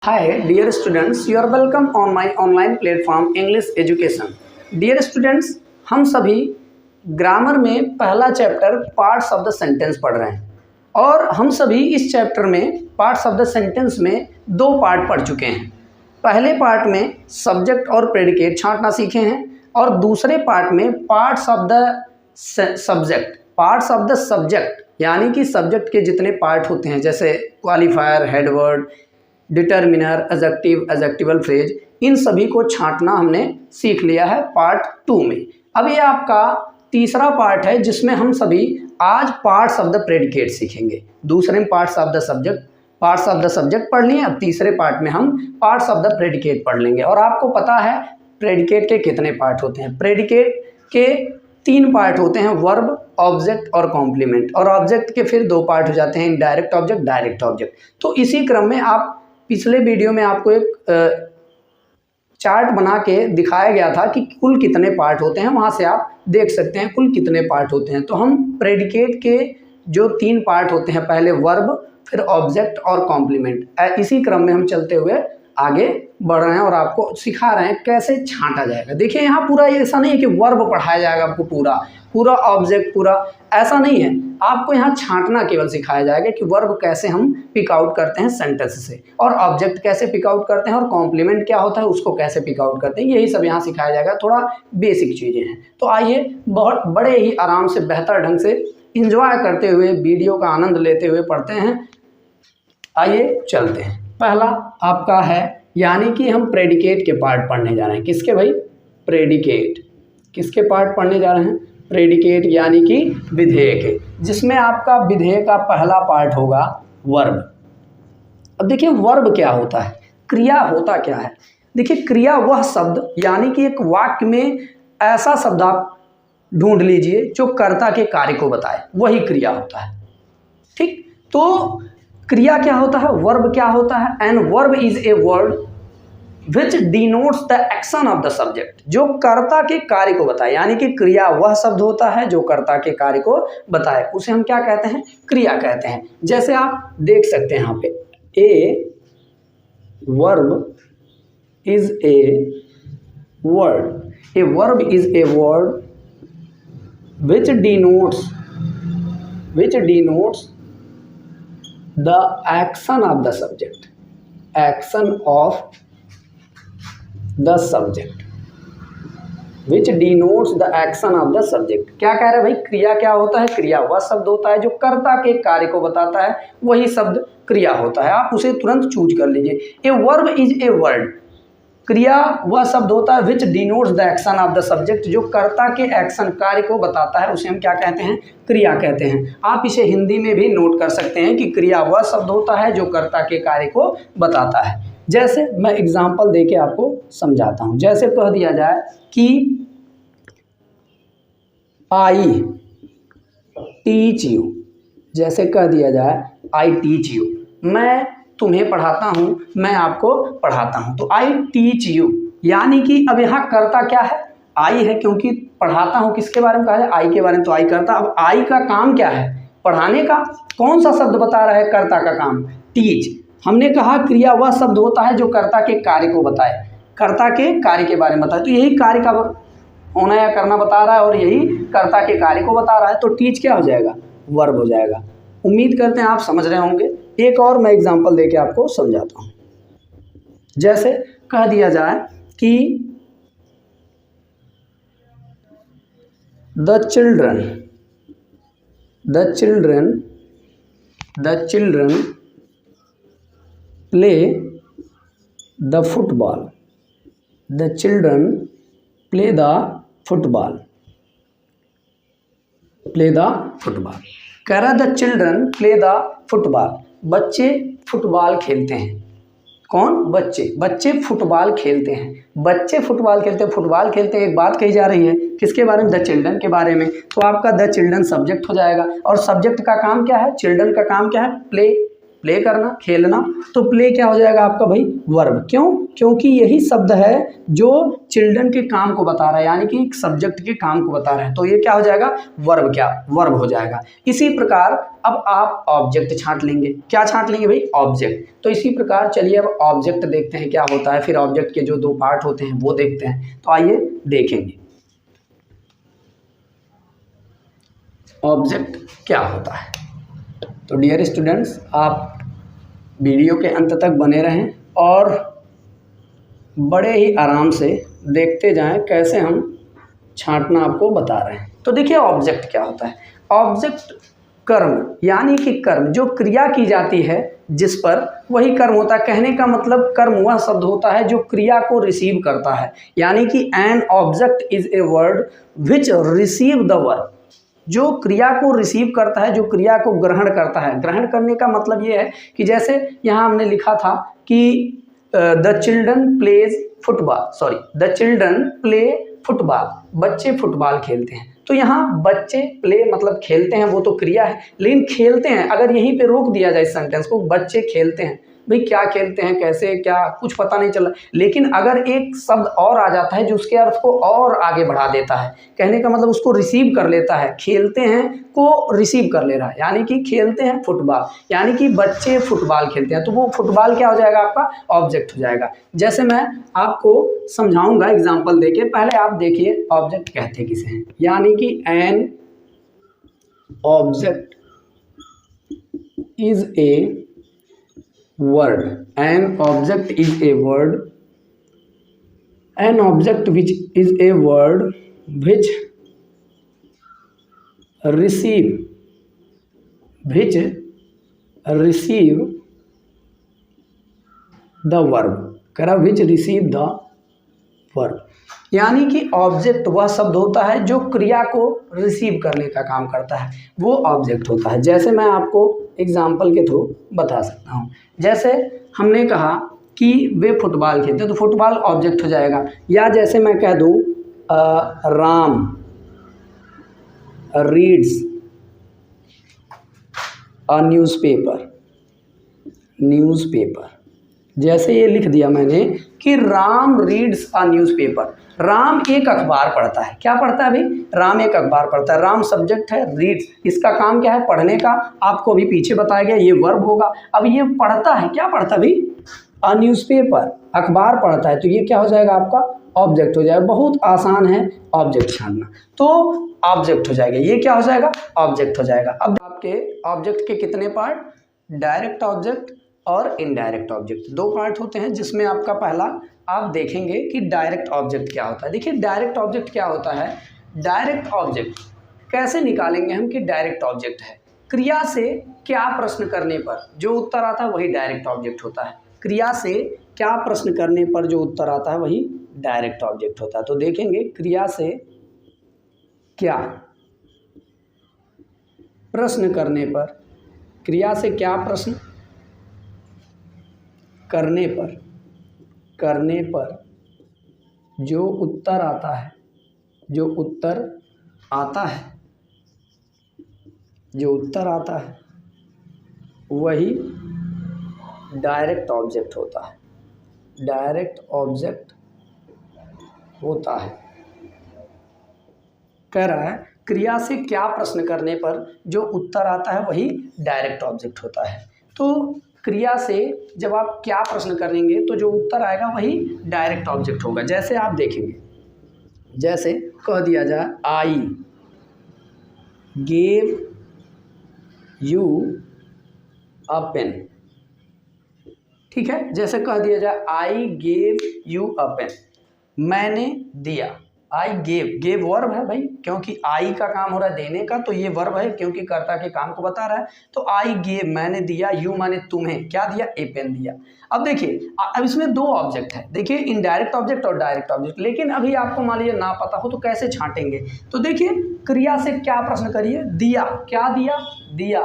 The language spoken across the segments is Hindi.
Hi dear students, you are welcome on my online platform English Education. Dear students, हम सभी ग्रामर में पहला chapter parts of the sentence पढ़ रहे हैं और हम सभी इस चैप्टर में पार्ट्स ऑफ द सेंटेंस में दो पार्ट पढ़ चुके हैं। पहले पार्ट में सब्जेक्ट और प्रेडिकेट छांटना सीखे हैं और दूसरे पार्ट में पार्ट्स ऑफ द सब्जेक्ट यानी कि सब्जेक्ट के जितने पार्ट होते हैं जैसे qualifier, headword, determiner, adjective, adjectival phrase, इन सभी को छांटना हमने सीख लिया है पार्ट 2 में। अब ये आपका तीसरा पार्ट है जिसमें हम सभी आज पार्ट्स ऑफ द प्रेडिकेट सीखेंगे। दूसरे में पार्ट्स ऑफ द सब्जेक्ट पढ़ लिए, अब तीसरे पार्ट में हम पार्ट्स ऑफ द प्रेडिकेट पढ़ लेंगे। और आपको पता है प्रेडिकेट के कितने पार्ट होते हैं। प्रेडिकेट के 3 पार्ट होते हैं, वर्ब, ऑब्जेक्ट और कॉम्प्लीमेंट। और ऑब्जेक्ट के फिर 2 पार्ट हो जाते हैं, इनडायरेक्ट ऑब्जेक्ट, डायरेक्ट ऑब्जेक्ट। तो इसी क्रम में आप पिछले वीडियो में आपको एक चार्ट बना के दिखाया गया था कि कुल कितने पार्ट होते हैं, वहाँ से आप देख सकते हैं कुल कितने पार्ट होते हैं। तो हम प्रेडिकेट के जो 3 पार्ट होते हैं, पहले वर्ब, फिर ऑब्जेक्ट और कॉम्प्लीमेंट, इसी क्रम में हम चलते हुए आगे बढ़ रहे हैं और आपको सिखा रहे हैं कैसे छांटा जाएगा। देखिए यहाँ पूरा ऐसा नहीं है कि वर्ब पढ़ाया जाएगा आपको पूरा ऑब्जेक्ट पूरा, ऐसा नहीं है। आपको यहाँ छांटना केवल सिखाया जाएगा कि वर्ब कैसे हम पिक आउट करते हैं सेंटेंस से, और ऑब्जेक्ट कैसे पिक आउट करते हैं, और कॉम्प्लीमेंट क्या होता है उसको कैसे पिक आउट करते हैं, यही सब यहाँ सिखाया जाएगा। थोड़ा बेसिक चीज़ें हैं। तो आइए बहुत बड़े ही आराम से बेहतर ढंग से इंजॉय करते हुए वीडियो का आनंद लेते हुए पढ़ते हैं। आइए चलते हैं। पहला आपका है यानी कि हम प्रेडिकेट के पार्ट पढ़ने जा रहे हैं। किसके भाई? प्रेडिकेट। किसके पार्ट पढ़ने जा रहे हैं? प्रेडिकेट यानी कि विधेय के, जिसमें आपका विधेय का पहला पार्ट होगा वर्ब। अब देखिए वर्ब क्या होता है, क्रिया होता क्या है। देखिए क्रिया वह शब्द यानी कि एक वाक्य में ऐसा शब्द आप ढूंढ लीजिए जो कर्ता के कार्य को बताए, वही क्रिया होता है। ठीक, तो क्रिया क्या होता है, वर्ब क्या होता है। And verb is a word which denotes the action of the subject, जो कर्ता के कार्य को बताए। यानी कि क्रिया वह शब्द होता है जो कर्ता के कार्य को बताए, उसे हम क्या कहते हैं? क्रिया कहते हैं। जैसे आप देख सकते हैं यहाँ पे, a verb is a word. A verb is a word which denotes the action of the subject, action of the subject, which denotes the action of the subject। क्या कह रहे हैं भाई? क्रिया क्या होता है? क्रिया वह शब्द होता है जो कर्ता के कार्य को बताता है, वही शब्द क्रिया होता है। आप उसे तुरंत चूज कर लीजिए। A verb is a word, क्रिया वह शब्द होता है विच denotes the action of the subject, जो कर्ता के एक्शन कार्य को बताता है, उसे हम क्या कहते हैं? क्रिया कहते हैं। आप इसे हिंदी में भी नोट कर सकते हैं कि क्रिया वह शब्द होता है जो कर्ता के कार्य को बताता है। जैसे मैं एग्जांपल देके आपको समझाता हूं। जैसे कह दिया जाए कि आई टीच यू, जैसे कह दिया जाए आई टीच यू, मैं तुम्हें पढ़ाता हूँ, मैं आपको पढ़ाता हूँ। तो आई टीच यू यानी कि अब यहाँ कर्ता क्या है? आई है, क्योंकि पढ़ाता हूँ किसके बारे में कहा है? आई के बारे में। तो आई कर्ता। अब आई का काम क्या है? पढ़ाने का। कौन सा शब्द बता रहा है कर्ता का काम? टीच। हमने कहा क्रिया वह शब्द होता है जो कर्ता के कार्य को बताए, कर्ता के कार्य के बारे में बताए। तो यही कार्य का होना या करना बता रहा है और यही कर्ता के कार्य को बता रहा है। तो टीच क्या हो जाएगा? वर्ब हो जाएगा। उम्मीद करते हैं आप समझ रहे होंगे। एक और मैं एग्जांपल देके आपको समझाता हूं। जैसे कह दिया जाए कि the children play the football. The children play the football. कह रहा the children play the football, बच्चे फुटबॉल खेलते हैं। कौन? बच्चे फुटबॉल खेलते हैं। बच्चे फुटबॉल खेलते हैं, फुटबॉल खेलते हैं। एक बात कही जा रही है किसके बारे में? द चिल्ड्रन के बारे में। तो आपका द चिल्ड्रन सब्जेक्ट हो जाएगा। और सब्जेक्ट का काम क्या है? चिल्ड्रन का काम क्या है? प्ले करना, खेलना। तो प्ले क्या हो जाएगा आपका भाई? वर्ब। क्यों? क्योंकि यही शब्द है जो चिल्ड्रन के काम को बता रहा है, यानी कि सब्जेक्ट के काम को बता रहा है, तो ये क्या हो जाएगा, वर्ब, क्या वर्ब हो जाएगा। इसी प्रकार अब आप ऑब्जेक्ट छांट लेंगे, क्या छांट लेंगे भाई, ऑब्जेक्ट। तो इसी प्रकार चलिए अब ऑब्जेक्ट देखते हैं क्या होता है, फिर ऑब्जेक्ट के जो दो पार्ट होते हैं वो देखते हैं। तो आइए देखेंगे ऑब्जेक्ट क्या होता है। तो डियर स्टूडेंट्स, आप वीडियो के अंत तक बने रहें और बड़े ही आराम से देखते जाएं कैसे हम छांटना आपको बता रहे हैं। तो देखिए ऑब्जेक्ट क्या होता है। ऑब्जेक्ट कर्म, यानी कि कर्म, जो क्रिया की जाती है जिस पर, वही कर्म होता है। कहने का मतलब कर्म वह शब्द होता है जो क्रिया को रिसीव करता है, यानी कि an object is a word which receive the verb, जो क्रिया को रिसीव करता है, जो क्रिया को ग्रहण करता है। ग्रहण करने का मतलब ये है कि जैसे यहाँ हमने लिखा था कि the children plays football, sorry the children play football, बच्चे फुटबॉल खेलते हैं। तो यहाँ बच्चे प्ले मतलब खेलते हैं, वो तो क्रिया है, लेकिन खेलते हैं अगर यहीं पे रोक दिया जाए इस सेंटेंस को, बच्चे खेलते हैं, भाई क्या खेलते हैं, कैसे, क्या, कुछ पता नहीं चला। लेकिन अगर एक शब्द और आ जाता है जो उसके अर्थ को और आगे बढ़ा देता है, कहने का मतलब उसको रिसीव कर लेता है, खेलते हैं को रिसीव कर ले रहा है, यानी कि खेलते हैं फुटबॉल, यानी कि बच्चे फुटबॉल खेलते हैं, तो वो फुटबॉल क्या हो जाएगा, आपका ऑब्जेक्ट हो जाएगा। जैसे मैं आपको समझाऊंगा एग्जाम्पल देके, पहले आप देखिए ऑब्जेक्ट कहते किसे हैं, यानी कि an object is a word, an object is a word, an object which is a word which receive the verb, करा which receive the verb, यानी कि ऑब्जेक्ट वह शब्द होता है जो क्रिया को रिसीव करने का काम करता है, वो ऑब्जेक्ट होता है। जैसे मैं आपको एग्जाम्पल के थ्रू बता सकता हूँ, जैसे हमने कहा कि वे फुटबॉल खेलते हैं, तो फुटबॉल ऑब्जेक्ट हो जाएगा। या जैसे मैं कह दूँ राम रीड्स अ न्यूज़पेपर, जैसे ये लिख दिया मैंने कि Ram reads a newspaper, Ram एक अखबार पढ़ता है। क्या पढ़ता है भाई, राम एक अखबार पढ़ता है। राम सब्जेक्ट है, रीड्स इसका काम क्या है, पढ़ने का, आपको अभी पीछे बताया गया, ये वर्ब होगा। अब ये पढ़ता है, क्या पढ़ता है भाई, अ न्यूज़पेपर, अखबार पढ़ता है, तो ये क्या हो जाएगा, आपका ऑब्जेक्ट हो जाएगा। बहुत आसान है ऑब्जेक्ट छानना, तो ऑब्जेक्ट हो जाएगा, ये क्या हो जाएगा, ऑब्जेक्ट हो जाएगा। अब आपके ऑब्जेक्ट के कितने पार्ट, डायरेक्ट ऑब्जेक्ट और इनडायरेक्ट ऑब्जेक्ट, दो पार्ट होते हैं, जिसमें आपका पहला आप देखेंगे कि डायरेक्ट ऑब्जेक्ट क्या होता है। देखिए डायरेक्ट ऑब्जेक्ट क्या होता है, डायरेक्ट ऑब्जेक्ट कैसे निकालेंगे हम कि डायरेक्ट ऑब्जेक्ट है, क्रिया से क्या प्रश्न करने पर जो उत्तर आता है वही डायरेक्ट ऑब्जेक्ट होता है। क्रिया से क्या प्रश्न करने पर जो उत्तर आता है वही डायरेक्ट ऑब्जेक्ट होता है। तो देखेंगे क्रिया से क्या प्रश्न करने पर, क्रिया से क्या प्रश्न करने पर जो उत्तर आता है वही डायरेक्ट ऑब्जेक्ट होता है, डायरेक्ट ऑब्जेक्ट होता है। कह रहा है क्रिया से क्या प्रश्न करने पर जो उत्तर आता है वही डायरेक्ट ऑब्जेक्ट होता है। तो क्रिया से जब आप क्या प्रश्न करेंगे तो जो उत्तर आएगा वही डायरेक्ट ऑब्जेक्ट होगा। जैसे आप देखेंगे, जैसे कह दिया जाए I gave you a pen, ठीक है, जैसे कह दिया जाए I gave you a pen, मैंने दिया, आई गेव वर्ब है भाई, क्योंकि आई का काम हो रहा है देने का, तो ये वर्ब है क्योंकि कर्ता के काम को बता रहा है। तो आई गेव मैंने दिया, यू मैंने तुम्हें क्या दिया, ए पेन दिया। अब देखिए अब इसमें दो ऑब्जेक्ट है, देखिए इनडायरेक्ट ऑब्जेक्ट और डायरेक्ट ऑब्जेक्ट, लेकिन अभी आपको मान लीजिए ना पता हो तो कैसे छांटेंगे। तो देखिए क्रिया से क्या प्रश्न करिए, दिया, क्या दिया, दिया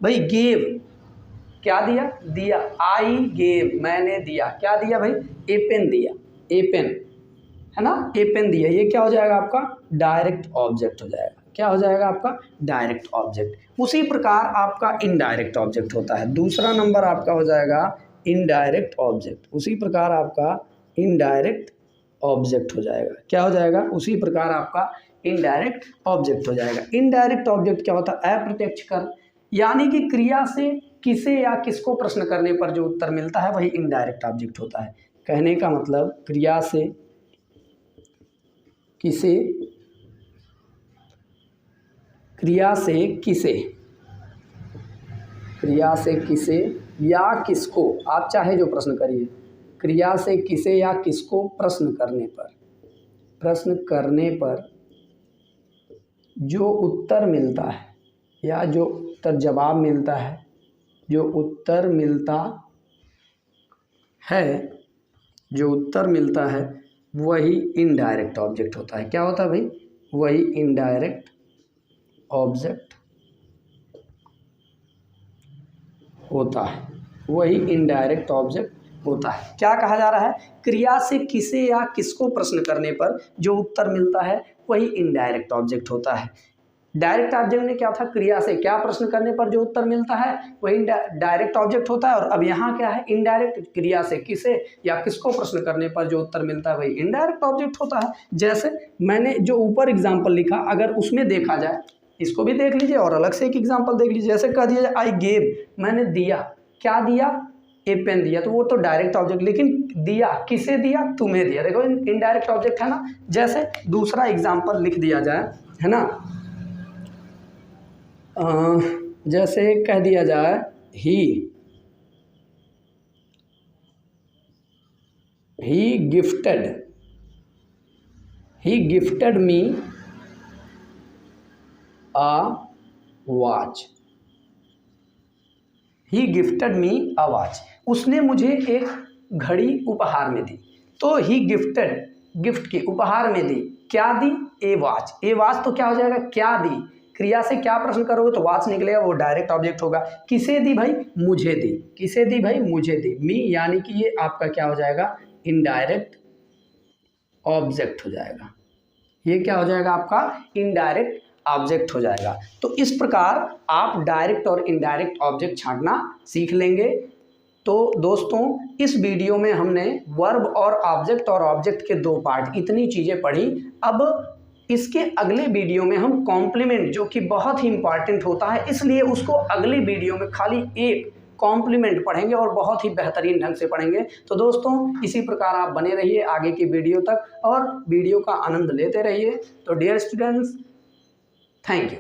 भाई, गेव क्या दिया, दिया, आई गेव मैंने दिया, क्या दिया भाई, ए पेन दिया, ए पेन है ना, ए पेन दिया, ये क्या हो जाएगा आपका डायरेक्ट ऑब्जेक्ट हो जाएगा। क्या हो जाएगा आपका डायरेक्ट ऑब्जेक्ट। उसी प्रकार आपका इनडायरेक्ट ऑब्जेक्ट होता है। दूसरा नंबर आपका हो जाएगा इनडायरेक्ट ऑब्जेक्ट, उसी प्रकार आपका इनडायरेक्ट ऑब्जेक्ट हो जाएगा। क्या हो जाएगा? उसी प्रकार आपका इनडायरेक्ट ऑब्जेक्ट हो जाएगा। इनडायरेक्ट ऑब्जेक्ट क्या होता है? अप्रत्यक्ष कर्म, यानी कि क्रिया से किसे या किसको प्रश्न करने पर जो उत्तर मिलता है वही इनडायरेक्ट ऑब्जेक्ट होता है। कहने का मतलब क्रिया से किसे, क्रिया से किसे, क्रिया से किसे या किसको, आप चाहे जो प्रश्न करिए, क्रिया से किसे या किसको प्रश्न करने पर जो उत्तर मिलता है या जो उत्तर जवाब मिलता है, जो उत्तर मिलता है वही इनडायरेक्ट ऑब्जेक्ट होता है। क्या होता है भाई? वही इनडायरेक्ट ऑब्जेक्ट होता है, वही इनडायरेक्ट ऑब्जेक्ट होता है। क्या कहा जा रहा है? क्रिया से किसे या किसको प्रश्न करने पर जो उत्तर मिलता है वही इनडायरेक्ट ऑब्जेक्ट होता है। डायरेक्ट ऑब्जेक्ट में क्या था? क्रिया से क्या प्रश्न करने पर जो उत्तर मिलता है वही डायरेक्ट ऑब्जेक्ट होता है। और अब यहाँ क्या है? इनडायरेक्ट, क्रिया से किसे या किसको प्रश्न करने पर जो उत्तर मिलता है वही इनडायरेक्ट ऑब्जेक्ट होता है। जैसे मैंने जो ऊपर एग्जाम्पल लिखा, अगर उसमें देखा जाए, इसको भी देख लीजिए और अलग से एक एग्जाम्पल देख लीजिए। जैसे कह दिया जाए आई गेव, मैंने दिया, क्या दिया? ए पेन दिया, तो वो तो डायरेक्ट ऑब्जेक्ट, लेकिन दिया किसे दिया? तुम्हें दिया, देखो इनडायरेक्ट ऑब्जेक्ट है ना। जैसे दूसरा एग्जाम्पल लिख दिया जाए, है ना, जैसे कह दिया जाए he gifted me a watch, he gifted me a watch, उसने मुझे एक घड़ी उपहार में दी। तो ही गिफ्टेड, गिफ्ट की उपहार में दी, क्या दी? ए वॉच। ए वॉच तो क्या हो जाएगा? क्या दी। क्रिया से क्या प्रश्न करोगे तो वॉच निकलेगा, वो डायरेक्ट ऑब्जेक्ट होगा। किसे दी भाई? मुझे दी। किसे दी भाई? मुझे दी। मी यानी कि ये आपका क्या हो जाएगा? इनडायरेक्ट ऑब्जेक्ट हो जाएगा। ये क्या हो जाएगा? आपका इनडायरेक्ट ऑब्जेक्ट हो जाएगा। तो इस प्रकार आप डायरेक्ट और इनडायरेक्ट ऑब्जेक्ट छांटना सीख लेंगे। तो दोस्तों, इस वीडियो में हमने वर्ब और ऑब्जेक्ट के दो पार्ट, इतनी चीज़ें पढ़ी। अब इसके अगले वीडियो में हम कॉम्प्लीमेंट, जो कि बहुत ही इंपॉर्टेंट होता है, इसलिए उसको अगले वीडियो में खाली एक कॉम्प्लीमेंट पढ़ेंगे और बहुत ही बेहतरीन ढंग से पढ़ेंगे। तो दोस्तों, इसी प्रकार आप बने रहिए आगे की वीडियो तक और वीडियो का आनंद लेते रहिए। तो डियर स्टूडेंट्स, थैंक यू।